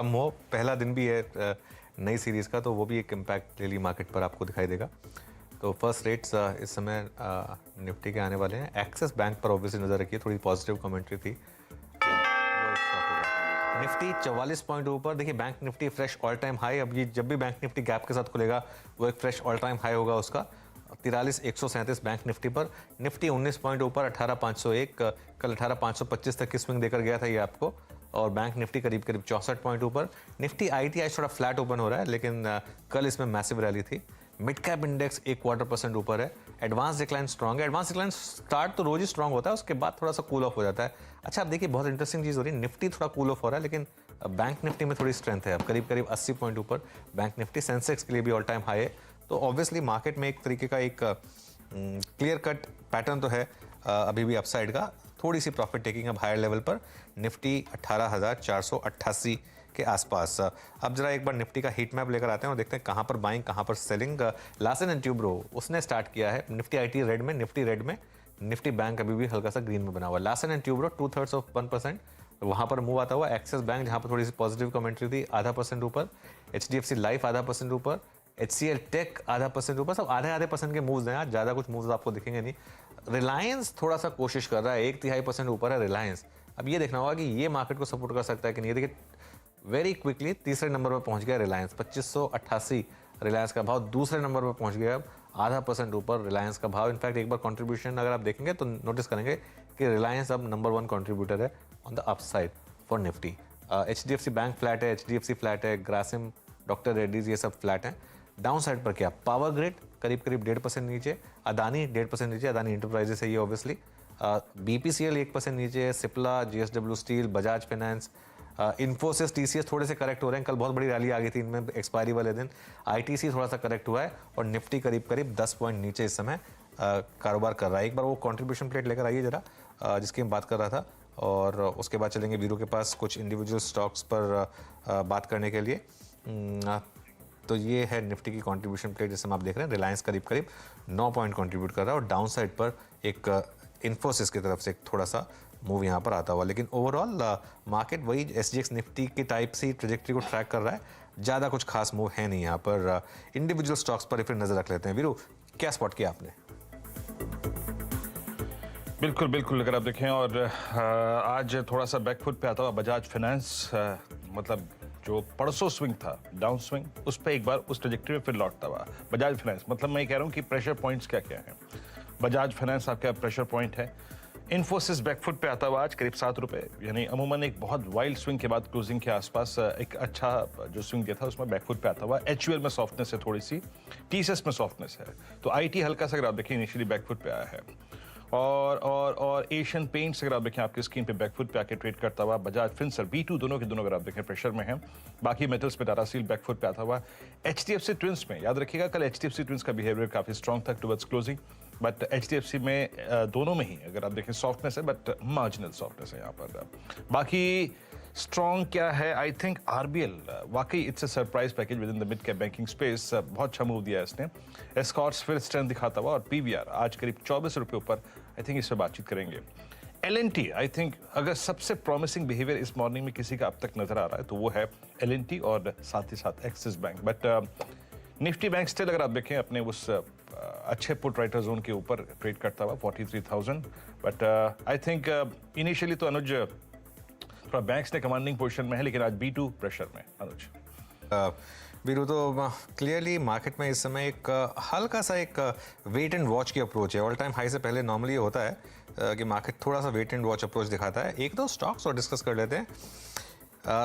कम हो, पहला दिन भी है नई सीरीज़ का, तो वो भी एक इम्पैक्ट क्लियरली मार्केट पर आपको दिखाई देगा। तो फर्स्ट रेट्स इस समय निफ्टी के आने वाले हैं। एक्सिस बैंक पर ऑब्वियसली नज़र रखिए, थोड़ी पॉजिटिव कमेंट्री थी। वो एक स्टॉक होगा। निफ्टी 44 पॉइंट ऊपर। देखिए bank Nifty fresh all time high. अब ये जब भी बैंक निफ्टी गैप के साथ खुलेगा वो एक फ्रेश ऑल टाइम हाई होगा उसका। 43,137 बैंक निफ्टी पर। निफ्टी 19 पॉइंट ऊपर 18,501। कल 18,525 तक की स्विंग देकर गया था ये आपको। और बैंक निफ्टी करीब करीब 64 पॉइंट ऊपर। निफ्टी आईटी आज थोड़ा फ्लैट ओपन हो रहा है, लेकिन कल इसमें मैसिव रैली थी। मिड कैप इंडेक्स 1/4% ऊपर है। एडवांस डिक्लाइन स्ट्रॉन्ग है। एडवांस डिक्लाइन स्टार्ट तो रोज ही स्ट्रॉन्ग होता है, उसके बाद थोड़ा सा कूल ऑफ हो जाता है। अच्छा, अब देखिए बहुत इंटरेस्टिंग चीज़ हो रही है, निफ्टी थोड़ा कूल ऑफ हो रहा है, लेकिन बैंक निफ्टी में थोड़ी स्ट्रेंथ है। अब करीब करीब 80 पॉइंट ऊपर बैंक निफ्टी। सेंसेक्स के लिए भी ऑल टाइम हाई है। तो ऑब्वियसली मार्केट में एक तरीके का एक क्लियर कट पैटर्न तो है अभी भी अपसाइड का। थोड़ी सी प्रॉफिट टेकिंग अब हायर लेवल पर। निफ्टी 18,488 के आसपास। अब जरा एक बार निफ्टी का हीट मैप लेकर आते हैं और देखते हैं कहाँ पर बाइंग कहाँ पर सेलिंग। लार्सन एंड ट्यूब्रो उसने स्टार्ट किया है। निफ्टी आईटी रेड में, निफ्टी रेड में, निफ्टी बैंक अभी भी हल्का सा ग्रीन में बना हुआ। लार्सन एंड ट्यूब्रो 2/3% वहाँ पर मूव आता हुआ। एक्सिस बैंक जहाँ पर थोड़ी सी पॉजिटिव कमेंट्री थी, 0.5% ऊपर। HDFC लाइफ 0.5% ऊपर। HCL टेक 0.5% ऊपर। सब आधे परसेंट के मूव्स हैं आज, ज़्यादा कुछ मूव्स आपको दिखेंगे नहीं। रिलायंस थोड़ा सा कोशिश कर रहा है, 1/3% ऊपर है रिलायंस। अब ये देखना होगा कि ये मार्केट को सपोर्ट कर सकता है कि नहीं। देखिए वेरी क्विकली तीसरे नंबर पर पहुंच गया रिलायंस, 2588 रिलायंस का भाव दूसरे नंबर पर पहुंच गया। अब 0.5% ऊपर रिलायंस का भाव। इनफैक्ट एक बार कंट्रीब्यूशन अगर आप देखेंगे तो नोटिस करेंगे कि रिलायंस अब नंबर 1 कंट्रीब्यूटर है on the upside for Nifty. HDFC bank flat है, HDFC फ्लैट है, ग्रासिम, डॉक्टर रेड्डीज ये सब फ्लैट हैं। डाउन साइड पर क्या, पावर ग्रिड करीब करीब 1.5% नीचे, अदानी 1.5% नीचे, अदानी इंटरप्राइजेस है ये ऑब्वियसली। BPCL 1% नीचे, Cipla, JSW steel, Bajaj finance, Infosys, TCS थोड़े से करेक्ट हो रहे हैं। कल बहुत बड़ी रैली आ गई थी इनमें एक्सपायरी वाले दिन। ITC थोड़ा सा करेक्ट हुआ है और निफ्टी करीब करीब 10 पॉइंट नीचे इस समय कारोबार कर रहा है। एक बार वो कंट्रीब्यूशन प्लेट लेकर आइए जरा, जिसकी मैं बात कर रहा था, और उसके बाद चलेंगे वीरू के पास कुछ इंडिविजुअल स्टॉक्स पर बात करने के लिए। तो ये है निफ्टी की कंट्रीब्यूशन प्लेट जिसमें आप देख रहे हैं। रिलायंस करीब करीब 9 पॉइंट कंट्रीब्यूट कर रहा है और डाउन साइड पर एक इन्फोसिस की तरफ से एक थोड़ा सा मूव यहाँ पर आता हुआ। लेकिन ओवरऑल मार्केट वही SGX निफ्टी की टाइप से ट्रेजेक्टरी को ट्रैक कर रहा है। ज़्यादा कुछ खास मूव है नहीं यहाँ पर। इंडिविजुअल स्टॉक्स पर फिर नज़र रख लेते हैं। वीरू, क्या स्पॉट किया आपने? बिल्कुल बिल्कुल, अगर आप देखें और आज थोड़ा सा बैकफुट पे आता हुआ बजाज फाइनेंस, मतलब जो परसों स्विंग था डाउन स्विंग, उस पर एक बार उस ट्रेजेक्टरी में फिर लौटता हुआ बजाज फाइनेंस। मतलब मैं कह रहा हूँ कि प्रेशर पॉइंट्स क्या क्या हैं। बजाज फाइनेंस आपका प्रेशर पॉइंट है। इन्फोसिस बैकफुट पे आता हुआ आज करीब 7 रुपए, यानी अमूमन एक बहुत वाइल्ड स्विंग के बाद क्लोजिंग के आसपास एक अच्छा जो स्विंग दिया था उसमें बैकफुट पे आता हुआ। HUL में सॉफ्टनेस है थोड़ी सी, TCS में सॉफ्टनेस है। तो IT हल्का सा अगर आप देखें इनिशियली बैकफुट पे आया है। और एशियन पेंट्स अगर आप देखें आपकी स्क्रीन पे बैकफुट पे आके ट्रेड करता हुआ। बजाज फिनसर B2 दोनों के दोनों अगर आप देखें प्रेशर में है। बाकी मेटल्स पे टाटा स्टील बैकफुट पे आता हुआ। HDFC ट्विंस में याद रखिएगा कल HDFC ट्विंस का बिहेवियर काफी स्ट्रॉन्ग था टुवर्ड्स क्लोजिंग, बट HDFC में दोनों में ही अगर आप देखें सॉफ्टनेस है, बट मार्जिनल सॉफ्टनेस है यहाँ पर। बाकी स्ट्रॉन्ग क्या है, आई थिंक RBL वाकई it's a surprise package with in the mid cap banking space. बहुत अच्छा मूव दिया है इसने। एस्कॉर्ट्स फिर स्ट्रेंथ दिखाता हुआ और PVR आज करीब 24 रुपये ऊपर। आई थिंक इस पर बातचीत करेंगे। L&T आई थिंक अगर सबसे प्रॉमिसिंग बिहेवियर इस मॉर्निंग में किसी का अब तक नजर आ रहा है तो वो है L&T और साथ ही साथ axis bank. But Nifty bank still अगर आप देखें अपने उस अच्छे पुट राइटर जोन के ऊपर ट्रेड करता हुआ 43,000। बट आई थिंक इनिशियली तो अनुज थोड़ा बैंक्स ने कमांडिंग पोजीशन में है, लेकिन आज B2 प्रेशर में। अनुज वीरू, तो क्लियरली मार्केट में इस समय एक हल्का सा एक वेट एंड वॉच की अप्रोच है। ऑल टाइम हाई से पहले नॉर्मली होता है कि मार्केट थोड़ा सा वेट एंड वॉच अप्रोच दिखाता है। एक दो स्टॉक्स और डिस्कस कर लेते हैं।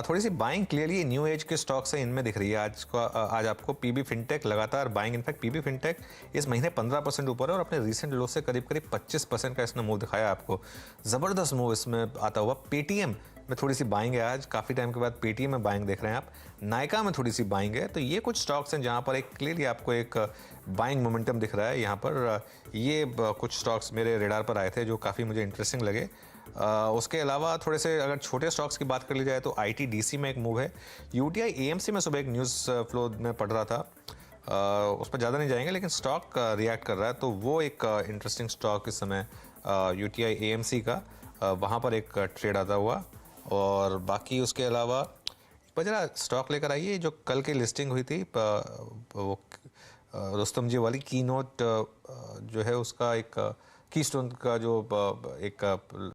थोड़ी सी बाइंग क्लियरली न्यू एज के स्टॉक्स हैं, इनमें दिख रही है आज आपको। PB फिनटेक लगातार बाइंग। इनफैक्ट PB फिनटेक इस महीने 15% ऊपर है और अपने रिसेंट लो से करीब करीब 25% का इसने मूव दिखाया आपको। ज़बरदस्त मूव इसमें आता हुआ। पेटीएम में थोड़ी सी बाइंग है आज, काफ़ी टाइम के बाद पेटीएम में बाइंग देख रहे हैं आप। नायका में थोड़ी सी बाइंग है। तो ये कुछ स्टॉक्स हैं जहाँ पर एक क्लियरली आपको एक बाइंग मोमेंटम दिख रहा है यहाँ पर। ये कुछ स्टॉक्स मेरे रेडार पर आए थे जो काफ़ी मुझे इंटरेस्टिंग लगे। उसके अलावा थोड़े से अगर छोटे स्टॉक्स की बात कर ली जाए तो ITDC में एक मूव है। UTI AMC में सुबह एक न्यूज़ फ्लो में पढ़ रहा था, उस पर ज़्यादा नहीं जाएंगे, लेकिन स्टॉक रिएक्ट कर रहा है तो वो एक इंटरेस्टिंग स्टॉक इस समय UTI AMC का, वहाँ पर एक ट्रेड आता हुआ। और बाकी उसके अलावा पर जरा स्टॉक लेकर आइए जो कल की लिस्टिंग हुई थी वो रुस्तम जी वाली की नोट जो है उसका एक कीस्टोन का जो एक